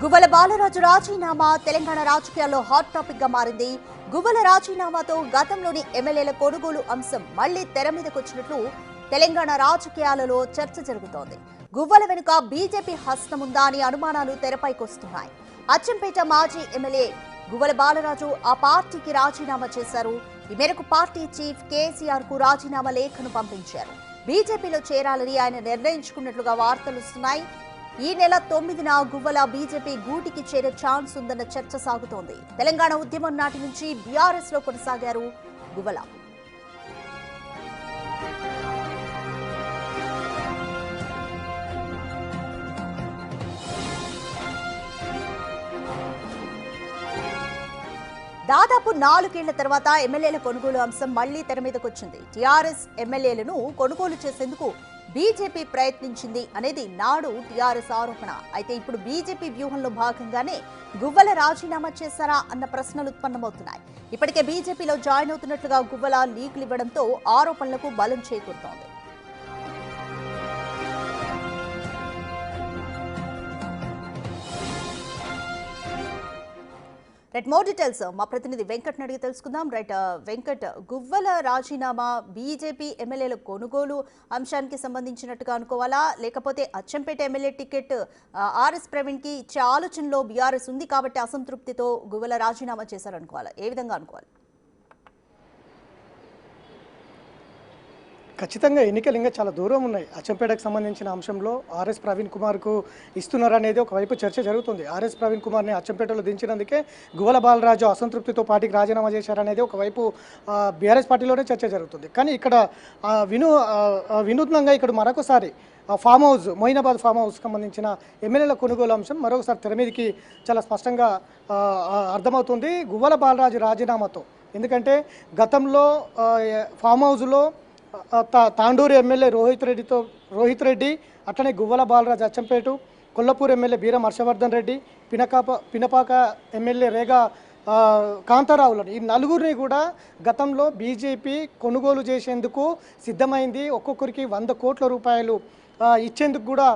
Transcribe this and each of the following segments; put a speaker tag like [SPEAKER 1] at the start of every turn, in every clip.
[SPEAKER 1] గువ్వల బాలరాజు రాజీనామా తెలంగాణ రాజకీయాల్లో hot topic గా మారింది. గువ్వల రాజీనామాతో గతంలోని ఎమ్మెల్యేల కొనుగోలు అంశం మళ్లీ తెర మీదకొచ్చినట్లు తెలంగాణ రాజకీయాలలో చర్చ జరుగుతోంది. గువ్వల వెనుక బీజేపీ హస్తముందా అని అనుమానాలు తెరపైకొస్తున్నాయి. అచ్చంపేట మాజీ ఎమ్మెల్యే గువ్వల బాలరాజు ఆ పార్టీకి రాజీనామా చేశారు. ఈ మేరకు పార్టీ చీఫ్ కేసీఆర్ కు రాజీనామా లేఖను పంపించారు. బీజేపీలో చేరాలని ఆయన నిర్ణయించుకున్నట్లుగా వార్తలుస్తున్నాయి. ఈ నెల 9న గువ్వల బీజేపీ గూటికి చేరే ఛాన్స్ ఉందన్న చర్చ సాగుతోంది. తెలంగాణ ఉద్యమం నాటి నుంచి బీఆర్ఎస్ లో కొనసాగారు గువ్వల. దాదాపు 4 ఏళ్ల తర్వాత ఎమ్మెల్యేల కొనుగోలు అంశం మళ్లీ తెర మీదకొచ్చింది. టీఆర్ఎస్ ఎమ్మెల్యేలను కొనుగోలు చేసేందుకు బీజేపీ ప్రయత్నించింది అనేది నాడు టీఆర్ఎస్ ఆరోపణ. అయితే ఇప్పుడు బీజేపీ వ్యూహంలో భాగంగానే గువ్వల రాజీనామా చేశారా అన్న ప్రశ్నలు ఉత్పన్నమవుతున్నాయి. ఇప్పటికే బీజేపీలో జాయిన్ అవుతున్నట్లుగా గువ్వల లీకులు ఇవ్వడంతో ఆరోపణలకు బలం చేకూరుతోంది. రైట్, మోర్ డీటెయిల్స్ మా ప్రతినిధి వెంకట్ అడిగి తెలుసుకుందాం. రైట్ వెంకట్, గువ్వల రాజీనామా బీజేపీ ఎమ్మెల్యేల కొనుగోలు అంశానికి సంబంధించినట్టుగా అనుకోవాలా, లేకపోతే Achampet MLA ticket RS Praveen కి ఇచ్చే ఆలోచనలో బీఆర్ఎస్ ఉంది కాబట్టి అసంతృప్తితో గువ్వల రాజీనామా చేశారనుకోవాలా? ఏ విధంగా అనుకోవాలి?
[SPEAKER 2] ఖచ్చితంగా ఎన్నికలు ఇంకా చాలా దూరం ఉన్నాయి. అచ్చంపేటకు సంబంధించిన అంశంలో ఆర్ఎస్ ప్రవీణ్ కుమార్కు ఇస్తున్నారనేది ఒకవైపు చర్చ జరుగుతుంది. ఆర్ఎస్ ప్రవీణ్ కుమార్ని అచ్చంపేటలో దించినందుకే గువ్వల బాలరాజు అసంతృప్తితో పార్టీకి రాజీనామా చేశారనేది ఒకవైపు బీఆర్ఎస్ పార్టీలోనే చర్చ జరుగుతుంది. కానీ ఇక్కడ వినూత్నంగా ఇక్కడ మరొకసారి ఫామ్ హౌస్, మొయినాబాద్ ఫామ్ హౌస్కి సంబంధించిన ఎమ్మెల్యేల కొనుగోలు అంశం మరొకసారి తెర మీదకి చాలా స్పష్టంగా అర్థమవుతుంది గువ్వల బాలరాజు రాజీనామాతో. ఎందుకంటే గతంలో ఫామ్ హౌస్లో తాండూరు ఎమ్మెల్యే రోహిత్ రెడ్డి, అట్లనే గువ్వల బాలరాజు అచ్చంపేట, కొల్లపూర్ ఎమ్మెల్యే బీరం హర్షవర్ధన్ రెడ్డి, పినపాక ఎమ్మెల్యే రేగా కాంతారావులను, ఈ నలుగురిని కూడా గతంలో బీజేపీ కొనుగోలు చేసేందుకు సిద్ధమైంది. ఒక్కొక్కరికి 100 కోట్ల రూపాయలు ఇచ్చేందుకు కూడా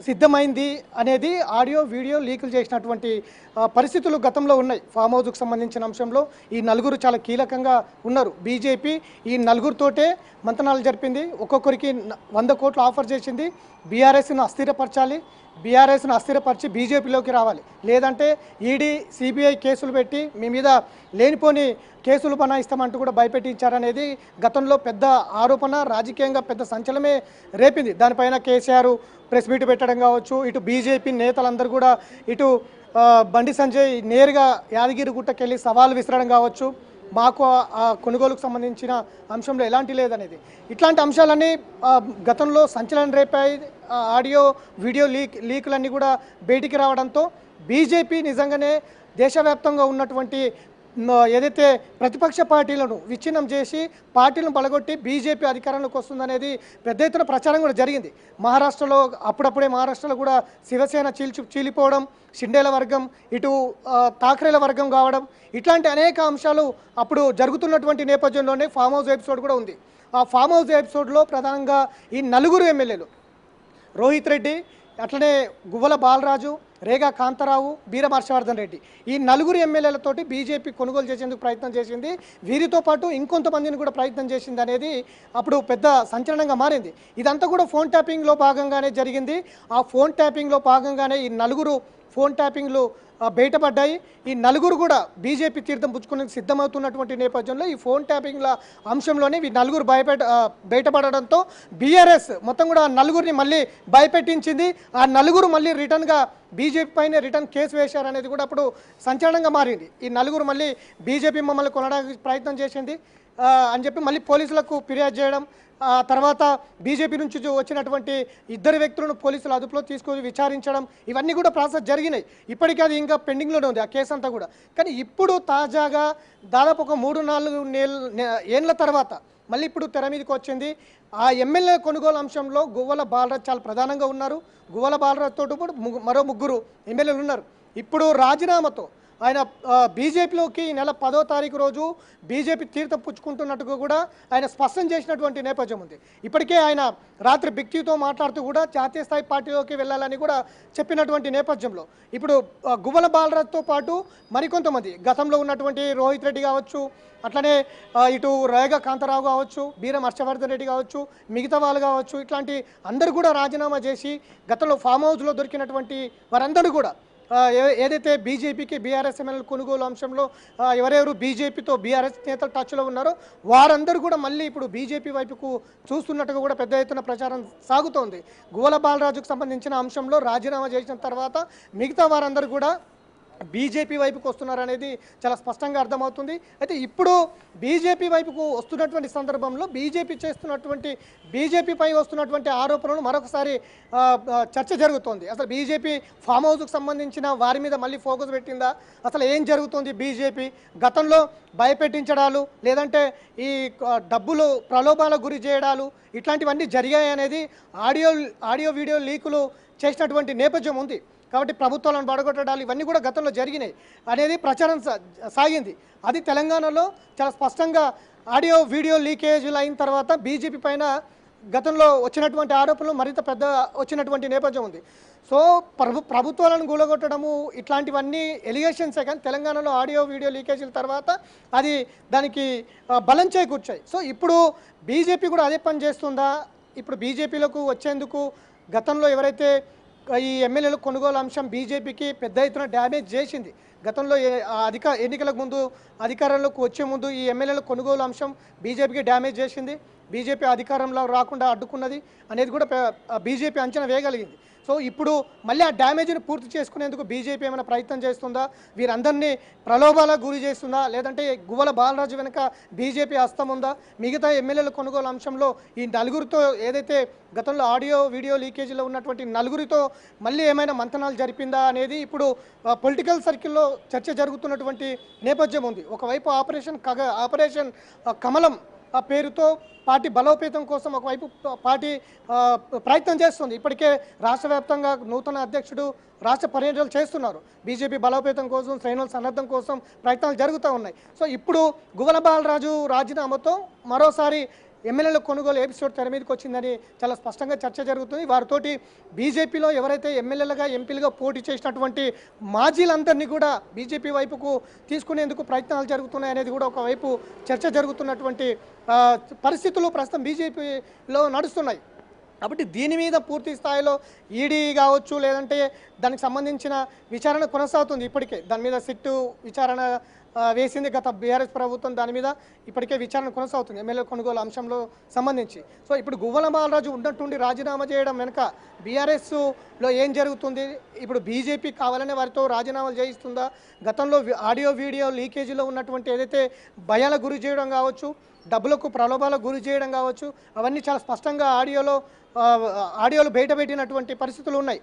[SPEAKER 2] సిద్ధమైంది అనేది ఆడియో వీడియో లీకులు చేసినటువంటి పరిస్థితులు గతంలో ఉన్నాయి. ఫామ్ హౌస్కు సంబంధించిన అంశంలో ఈ నలుగురు చాలా కీలకంగా ఉన్నారు. బీజేపీ ఈ నలుగురితోటే మంతనాలు జరిపింది. ఒక్కొక్కరికి 100 కోట్లు ఆఫర్ చేసింది. బీఆర్ఎస్ను అస్థిరపరచాలి, బీఆర్ఎస్ను అస్థిరపరిచి బీజేపీలోకి రావాలి, లేదంటే ఈడీ సిబిఐ కేసులు పెట్టి మీ మీద లేనిపోని కేసులు బనాయిస్తామంటూ కూడా భయపెట్టించారనేది గతంలో పెద్ద ఆరోపణ, రాజకీయంగా పెద్ద సంచలనమే రేపింది. దానిపైన కేసీఆర్ ప్రెస్ మీట్ పెట్టడం కావచ్చు, ఇటు బీజేపీ నేతలందరూ కూడా ఇటు బండి సంజయ్ నేరుగా యాదగిరిగుట్టకెళ్ళి సవాల్ విసరడం కావచ్చు, మాకు ఆ కొనుగోలుకు సంబంధించిన అంశంలో ఎలాంటి లేదనేది. ఇట్లాంటి అంశాలన్నీ గతంలో సంచలనం రేపాయి. ఆడియో వీడియో లీకులన్నీ కూడా బయటికి రావడంతో బీజేపీ నిజంగానే దేశవ్యాప్తంగా ఉన్నటువంటి ఏదైతే ప్రతిపక్ష పార్టీలను విచ్ఛిన్నం చేసి పార్టీలను పడగొట్టి బీజేపీ అధికారంలోకి వస్తుందనేది పెద్ద ఎత్తున ప్రచారం కూడా జరిగింది. మహారాష్ట్రలో అప్పుడప్పుడే కూడా శివసేన చీలిపోవడం, షిండేల వర్గం, ఇటు ఠాక్రేల వర్గం కావడం, ఇట్లాంటి అనేక అంశాలు అప్పుడు జరుగుతున్నటువంటి నేపథ్యంలోనే ఫామ్ హౌస్ ఎపిసోడ్ కూడా ఉంది. ఆ ఫామ్ హౌస్ ఎపిసోడ్లో ప్రధానంగా ఈ నలుగురు ఎమ్మెల్యేలు రోహిత్ రెడ్డి, అట్లనే గువ్వల బాలరాజు, రేగా కాంతారావు, బీరం హర్షవర్ధన్ రెడ్డి, ఈ నలుగురు ఎమ్మెల్యేలతోటి బీజేపీ కొనుగోలు చేసేందుకు ప్రయత్నం చేసింది. వీరితో పాటు ఇంకొంతమందిని కూడా ప్రయత్నం చేసింది అనేది అప్పుడు పెద్ద సంచలనంగా మారింది. ఇదంతా కూడా ఫోన్ ట్యాపింగ్లో భాగంగానే జరిగింది. ఆ ఫోన్ ట్యాపింగ్లో భాగంగానే ఈ నలుగురు ఫోన్ ట్యాపింగ్లు బయటపడ్డాయి. ఈ నలుగురు కూడా బీజేపీ తీర్థం పుచ్చుకునేందుకు సిద్ధమవుతున్నటువంటి నేపథ్యంలో ఈ ఫోన్ ట్యాపింగ్ల అంశంలోనే ఈ నలుగురు బయటపడడంతో బీఆర్ఎస్ మొత్తం కూడా నలుగురిని మళ్ళీ భయపెట్టించింది. ఆ నలుగురు మళ్ళీ రిటర్న్గా బీజేపీ పైన రిటర్న్ కేసు వేశారనేది కూడా అప్పుడు సంచలనంగా మారింది. ఈ నలుగురు మళ్ళీ బీజేపీ మమ్మల్ని కొనడానికి ప్రయత్నం చేసింది అని చెప్పి మళ్ళీ పోలీసులకు ఫిర్యాదు చేయడం, తర్వాత బీజేపీ నుంచి వచ్చినటువంటి 2 వ్యక్తులను పోలీసులు అదుపులో తీసుకొని విచారించడం, ఇవన్నీ కూడా ప్రాసెస్ జరిగినాయి. ఇప్పటికీ అది ఇంకా పెండింగ్లోనే ఉంది ఆ కేసు అంతా కూడా. కానీ ఇప్పుడు తాజాగా దాదాపు ఒక 3-4 ఏళ్ల తర్వాత మళ్ళీ ఇప్పుడు తెర మీదకి వచ్చింది. ఆ ఎమ్మెల్యే కొనుగోలు అంశంలో గువ్వల బాలరాజు చాలా ప్రధానంగా ఉన్నారు. గువ్వల బాలరాజుతో మరో 3 ఎమ్మెల్యేలు ఉన్నారు. ఇప్పుడు రాజీనామాతో ఆయన బీజేపీలోకి నెల 10వ తారీఖు రోజు బీజేపీ తీర్థం పుచ్చుకుంటున్నట్టుగా కూడా ఆయన స్పష్టం చేసినటువంటి నేపథ్యం ఉంది. ఇప్పటికే ఆయన రాత్రి బిక్టీతో మాట్లాడుతూ కూడా జాతీయ స్థాయి పార్టీలోకి వెళ్ళాలని కూడా చెప్పినటువంటి నేపథ్యంలో ఇప్పుడు గువ్వల బాలరాజుతో పాటు మరికొంతమంది గతంలో ఉన్నటువంటి రోహిత్ రెడ్డి కావచ్చు, అట్లనే ఇటు రేగా కాంతారావు కావచ్చు, బీరం హర్షవర్ధన్ రెడ్డి కావచ్చు, మిగతా వాళ్ళు కావచ్చు, ఇట్లాంటి అందరూ కూడా రాజీనామా చేసి గతంలో ఫామ్ హౌస్లో దొరికినటువంటి వారందరూ కూడా ఏదైతే బీజేపీకి బీఆర్ఎస్ ఎమ్మెల్యే కొనుగోలు అంశంలో ఎవరెవరు బీజేపీతో బీఆర్ఎస్ నేతలు టచ్లో ఉన్నారో వారందరూ కూడా మళ్ళీ ఇప్పుడు బీజేపీ వైపుకు చూస్తున్నట్టుగా కూడా పెద్ద ఎత్తున ప్రచారం సాగుతోంది. గువ్వల బాలరాజుకు సంబంధించిన అంశంలో రాజీనామా చేసిన తర్వాత మిగతా వారందరూ కూడా బీజేపీ వైపుకు వస్తున్నారనేది చాలా స్పష్టంగా అర్థమవుతుంది. అయితే ఇప్పుడు బీజేపీ వైపుకు వస్తున్నటువంటి సందర్భంలో బీజేపీపై వస్తున్నటువంటి ఆరోపణలు మరొకసారి చర్చ జరుగుతోంది. అసలు బీజేపీ ఫామ్ హౌస్కు సంబంధించిన వారి మీద మళ్ళీ ఫోకస్ పెట్టిందా, అసలు ఏం జరుగుతుంది, బీజేపీ గతంలో భయపెట్టించడాలు లేదంటే ఈ డబ్బులు ప్రలోభాలకు గురి చేయడాలు ఇట్లాంటివన్నీ జరిగాయి అనేది ఆడియో వీడియో లీకులు చేసినటువంటి నేపథ్యం ఉంది. కాబట్టి ప్రభుత్వాలను పడగొట్టడాలు ఇవన్నీ కూడా గతంలో జరిగినాయి అనేది ప్రచారం సాగింది. అది తెలంగాణలో చాలా స్పష్టంగా ఆడియో వీడియో లీకేజీలు అయిన తర్వాత బీజేపీ పైన గతంలో వచ్చినటువంటి ఆరోపణలు మరింత పెద్ద వచ్చినటువంటి నేపథ్యం ఉంది. సో ప్రభుత్వాలను కూలగొట్టడము ఇట్లాంటివన్నీ ఎలిగేషన్సే, కానీ తెలంగాణలో ఆడియో వీడియో లీకేజీల తర్వాత అది దానికి బలం చేకూర్చాయి. సో ఇప్పుడు బీజేపీ కూడా అదే పని చేస్తుందా? ఇప్పుడు బీజేపీలకు వచ్చేందుకు గతంలో ఎవరైతే ఈ ఎమ్మెల్యేల కొనుగోలు అంశం బీజేపీకి పెద్ద ఎత్తున డ్యామేజ్ చేసింది. గతంలో ఎన్నికలకు ముందు అధికారంలోకి వచ్చే ముందు ఈ ఎమ్మెల్యేల కొనుగోలు అంశం బీజేపీకి డ్యామేజ్ చేసింది. బీజేపీ అధికారంలో రాకుండా అడ్డుకున్నది అనేది కూడా బీజేపీ అంచనా వేయగలిగింది. సో ఇప్పుడు మళ్ళీ ఆ డ్యామేజ్ని పూర్తి చేసుకునేందుకు బీజేపీ ఏమైనా ప్రయత్నం చేస్తుందా, వీరందరినీ ప్రలోభాలకు గురి చేస్తుందా, లేదంటే గువ్వల బాలరాజు వెనుక బీజేపీ హస్తం ఉందా, మిగతా ఎమ్మెల్యేల కొనుగోలు అంశంలో ఈ నలుగురితో ఏదైతే గతంలో ఆడియో వీడియో లీకేజీలో ఉన్నటువంటి నలుగురితో మళ్ళీ ఏమైనా మంతనాలు జరిపిందా అనేది ఇప్పుడు పొలిటికల్ సర్కిల్లో చర్చ జరుగుతున్నటువంటి నేపథ్యం ఉంది. ఒకవైపు ఆపరేషన్ కమలం ఆ పేరుతో పార్టీ బలోపేతం కోసం ఒకవైపు పార్టీ ప్రయత్నం చేస్తుంది. ఇప్పటికే రాష్ట్ర వ్యాప్తంగా నూతన అధ్యక్షుడు రాష్ట్ర పర్యటనలు చేస్తున్నారు. బీజేపీ బలోపేతం కోసం, శ్రేణుల సన్నద్ధం కోసం ప్రయత్నాలు జరుగుతూ ఉన్నాయి. సో ఇప్పుడు గువ్వల బాలరాజు రాజీనామాతో మరోసారి ఎమ్మెల్యేల కొనుగోలు ఎపిసోడ్ తెర మీదకి వచ్చిందని చాలా స్పష్టంగా చర్చ జరుగుతుంది. వారితోటి బీజేపీలో ఎవరైతే ఎమ్మెల్యేలుగా ఎంపీలుగా పోటీ చేసినటువంటి మాజీలందరినీ కూడా బీజేపీ వైపుకు తీసుకునేందుకు ప్రయత్నాలు జరుగుతున్నాయి అనేది కూడా ఒకవైపు చర్చ జరుగుతున్నటువంటి పరిస్థితులు ప్రస్తుతం బీజేపీలో నడుస్తున్నాయి. కాబట్టి దీని మీద పూర్తి స్థాయిలో ఈడీ కావచ్చు, లేదంటే దానికి సంబంధించిన విచారణ కొనసాగుతుంది. ఇప్పటికే దాని మీద సిట్టు విచారణ వేసింది గత బీఆర్ఎస్ ప్రభుత్వం. దాని మీద ఇప్పటికే విచారణ కొనసాగుతుంది ఎమ్మెల్యే కొనుగోలు అంశంలో సంబంధించి. సో ఇప్పుడు గువ్వల బాలరాజు ఉన్నట్టుండి రాజీనామా చేయడం వెనుక బీఆర్ఎస్లో ఏం జరుగుతుంది? ఇప్పుడు బీజేపీ కావాలనే వారితో రాజీనామాలు చేయిస్తుందా? గతంలో ఆడియో వీడియో లీకేజీలో ఉన్నటువంటి ఏదైతే భయాలకు గురి చేయడం కావచ్చు, డబ్బులకు ప్రలోభాలకు గురి చేయడం కావచ్చు, అవన్నీ చాలా స్పష్టంగా ఆడియోలు బయటపెట్టినటువంటి పరిస్థితులు ఉన్నాయి.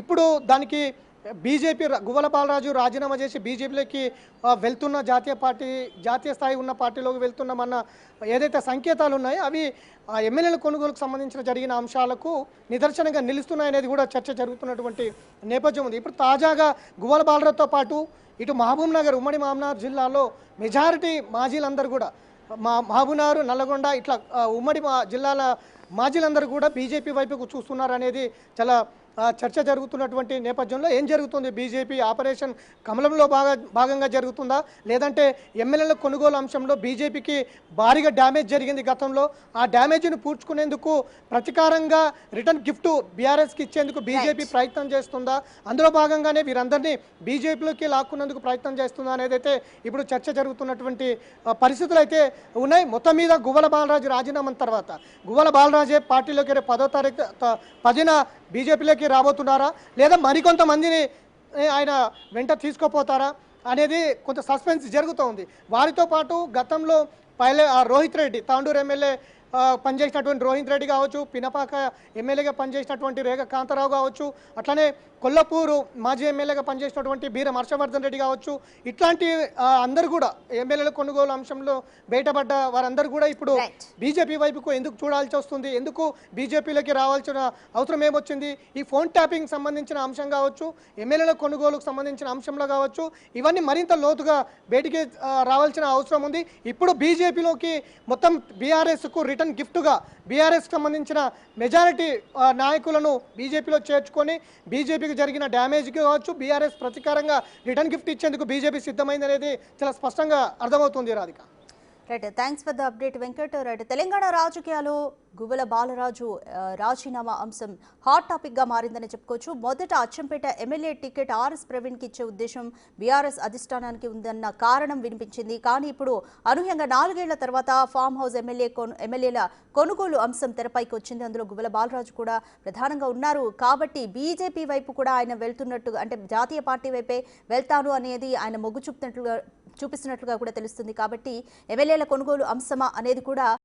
[SPEAKER 2] ఇప్పుడు దానికి బీజేపీ గువ్వల బాలరాజు రాజీనామా చేసి బీజేపీలోకి వెళ్తున్న జాతీయ స్థాయి ఉన్న పార్టీలోకి వెళ్తున్నామన్న ఏదైతే సంకేతాలు ఉన్నాయో అవి ఎమ్మెల్యేల కొనుగోలుకు సంబంధించిన జరిగిన అంశాలకు నిదర్శనంగా నిలుస్తున్నాయనేది కూడా చర్చ జరుగుతున్నటువంటి నేపథ్యం ఉంది. ఇప్పుడు తాజాగా గువ్వల బాలరాజుతో పాటు ఇటు మహబూబ్నగర్, ఉమ్మడి మహబూబ్నగర్ జిల్లాలో మెజారిటీ మాజీలందరూ కూడా మహబూబ్నగర్, నల్లగొండ ఇట్లా ఉమ్మడి జిల్లాల మాజీలందరూ కూడా బీజేపీ వైపుకు చూస్తున్నారు అనేది చాలా చర్చ జరుగుతున్నటువంటి నేపథ్యంలో ఏం జరుగుతుంది? బీజేపీ ఆపరేషన్ కమలంలో భాగంగా జరుగుతుందా, లేదంటే ఎమ్మెల్యేల కొనుగోలు అంశంలో బీజేపీకి భారీగా డ్యామేజ్ జరిగింది గతంలో, ఆ డ్యామేజ్ను పూడ్చుకునేందుకు ప్రతీకారంగా రిటర్న్ గిఫ్ట్ బీఆర్ఎస్కి ఇచ్చేందుకు బీజేపీ ప్రయత్నం చేస్తుందా, అందులో భాగంగానే వీరందరినీ బీజేపీలోకి లాక్కునేందుకు ప్రయత్నం చేస్తుందా అనేది అయితే ఇప్పుడు చర్చ జరుగుతున్నటువంటి పరిస్థితులు అయితే ఉన్నాయి. మొత్తం మీద గువ్వల బాలరాజు రాజీనామా తర్వాత గువ్వల బాలరాజే పార్టీలోకి 10న బీజేపీలోకి రాబోతున్నారా, లేదా మరికొంతమందిని ఆయన వెంట తీసుకోపోతారా అనేది కొంత సస్పెన్స్ జరుగుతూ ఉంది. వారితో పాటు గతంలో రోహిత్ రెడ్డి తాండూరు ఎమ్మెల్యే పనిచేసినటువంటి రోహిత్ రెడ్డి కావచ్చు, పినపాక ఎమ్మెల్యేగా పనిచేసినటువంటి రేఖ కాంతారావు కావచ్చు, అట్లానే కొల్లపూరు మాజీ ఎమ్మెల్యేగా పనిచేసినటువంటి బీరం హర్షవర్ధన్ రెడ్డి కావచ్చు, ఇట్లాంటి అందరూ కూడా ఎమ్మెల్యేల కొనుగోలు అంశంలో బయటపడ్డ వారందరూ కూడా ఇప్పుడు
[SPEAKER 1] Right.
[SPEAKER 2] బీజేపీ వైపుకు ఎందుకు చూడాల్సి వస్తుంది, ఎందుకు బీజేపీలోకి రావాల్సిన అవసరం ఏమొచ్చింది, ఈ ఫోన్ ట్యాపింగ్ సంబంధించిన అంశం కావచ్చు, ఎమ్మెల్యేల కొనుగోలుకు సంబంధించిన అంశంలో కావచ్చు, ఇవన్నీ మరింత లోతుగా బయటికి రావాల్సిన అవసరం ఉంది. ఇప్పుడు బీజేపీలోకి మొత్తం బీఆర్ఎస్కు రిటర్న్ గిఫ్ట్గా బీఆర్ఎస్కి సంబంధించిన మెజారిటీ నాయకులను బీజేపీలో చేర్చుకొని బీజేపీకి జరిగిన డ్యామేజ్కి కావచ్చు బీఆర్ఎస్ ప్రతీకారంగా రిటర్న్ గిఫ్ట్ ఇచ్చేందుకు బీజేపీ సిద్ధమైంది అనేది చాలా స్పష్టంగా అర్థమవుతుంది Radhika.
[SPEAKER 1] Right, thanks for the update Venkat. Right, Telangana రాజకీయాలు గువ్వల బాలరాజు రాజీనామా అంశం హాట్ టాపిక్ గా మారిందని చెప్పుకోవచ్చు. మొదట Achampet MLA ticket RS Praveen కి ఇచ్చే ఉద్దేశం బీఆర్ఎస్ అధిష్టానానికి ఉందన్న కారణం వినిపించింది. కానీ ఇప్పుడు అనూహ్యంగా 4 ఏళ్ల తర్వాత ఫామ్ హౌస్ ఎమ్మెల్యేల కొనుగోలు అంశం తెరపైకి వచ్చింది. అందులో గువ్వల బాలరాజు కూడా ప్రధానంగా ఉన్నారు. కాబట్టి బీజేపీ వైపు కూడా ఆయన వెళ్తున్నట్టుగా, అంటే జాతీయ పార్టీ వైపే వెళ్తాను అనేది ఆయన మొగ్గు చూపిస్తున్నట్లుగా కూడా తెలుస్తుంది. కాబట్టి ఎమ్మెల్యేల కొనుగోలు అంశమా అనేది కూడా